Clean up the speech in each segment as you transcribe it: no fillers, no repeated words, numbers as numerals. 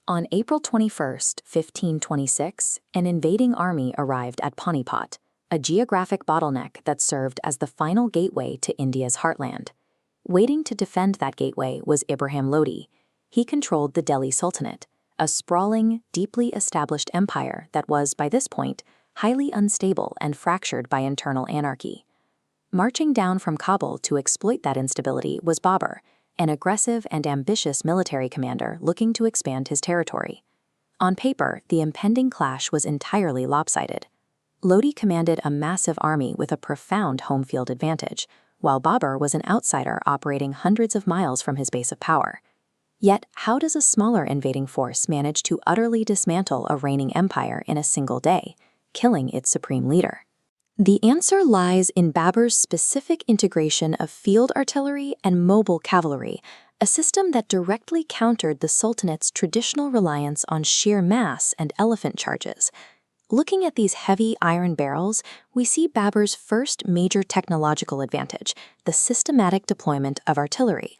On April 21, 1526, an invading army arrived at Panipat, a geographic bottleneck that served as the final gateway to India's heartland. Waiting to defend that gateway was Ibrahim Lodi. He controlled the Delhi Sultanate, a sprawling, deeply established empire that was, by this point, highly unstable and fractured by internal anarchy. Marching down from Kabul to exploit that instability was Babur, an aggressive and ambitious military commander looking to expand his territory. On paper, the impending clash was entirely lopsided. Lodi commanded a massive army with a profound home field advantage, while Babur was an outsider operating hundreds of miles from his base of power. Yet, how does a smaller invading force manage to utterly dismantle a reigning empire in a single day, killing its supreme leader? The answer lies in Babur's specific integration of field artillery and mobile cavalry, a system that directly countered the Sultanate's traditional reliance on sheer mass and elephant charges. Looking at these heavy iron barrels, we see Babur's first major technological advantage, the systematic deployment of artillery.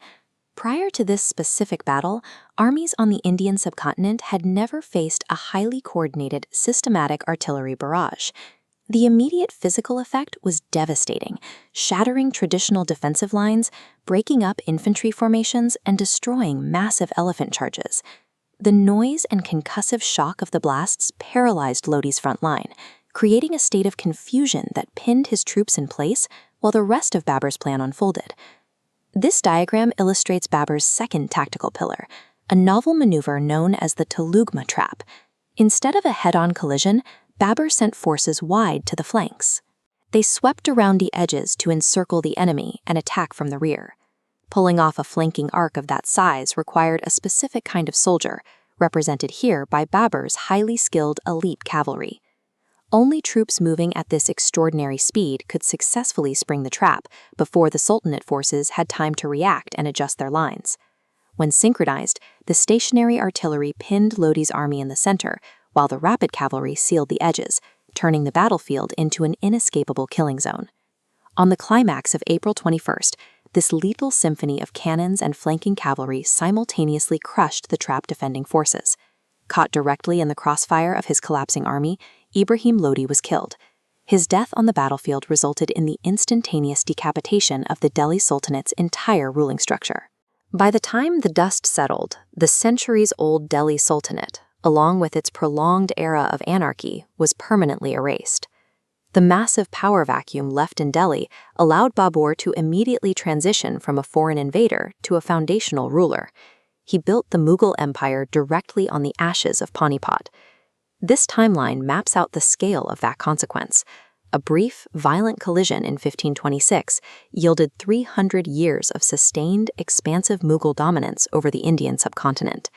Prior to this specific battle, armies on the Indian subcontinent had never faced a highly coordinated, systematic artillery barrage. The immediate physical effect was devastating, shattering traditional defensive lines, breaking up infantry formations, and destroying massive elephant charges. The noise and concussive shock of the blasts paralyzed Lodi's front line, creating a state of confusion that pinned his troops in place while the rest of Babur's plan unfolded. This diagram illustrates Babur's second tactical pillar, a novel maneuver known as the Telugma trap. Instead of a head-on collision, Babur sent forces wide to the flanks. They swept around the edges to encircle the enemy and attack from the rear. Pulling off a flanking arc of that size required a specific kind of soldier, represented here by Babur's highly skilled elite cavalry. Only troops moving at this extraordinary speed could successfully spring the trap before the Sultanate forces had time to react and adjust their lines. When synchronized, the stationary artillery pinned Lodi's army in the center, while the rapid cavalry sealed the edges, turning the battlefield into an inescapable killing zone. On the climax of April 21st, this lethal symphony of cannons and flanking cavalry simultaneously crushed the trap-defending forces. Caught directly in the crossfire of his collapsing army, Ibrahim Lodi was killed. His death on the battlefield resulted in the instantaneous decapitation of the Delhi Sultanate's entire ruling structure. By the time the dust settled, the centuries-old Delhi Sultanate, along with its prolonged era of anarchy, was permanently erased. The massive power vacuum left in Delhi allowed Babur to immediately transition from a foreign invader to a foundational ruler. He built the Mughal Empire directly on the ashes of Panipat. This timeline maps out the scale of that consequence. A brief, violent collision in 1526 yielded 300 years of sustained, expansive Mughal dominance over the Indian subcontinent.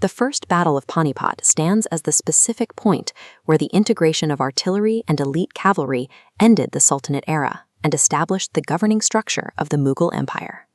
The First Battle of Panipat stands as the specific point where the integration of artillery and elite cavalry ended the Sultanate era and established the governing structure of the Mughal Empire.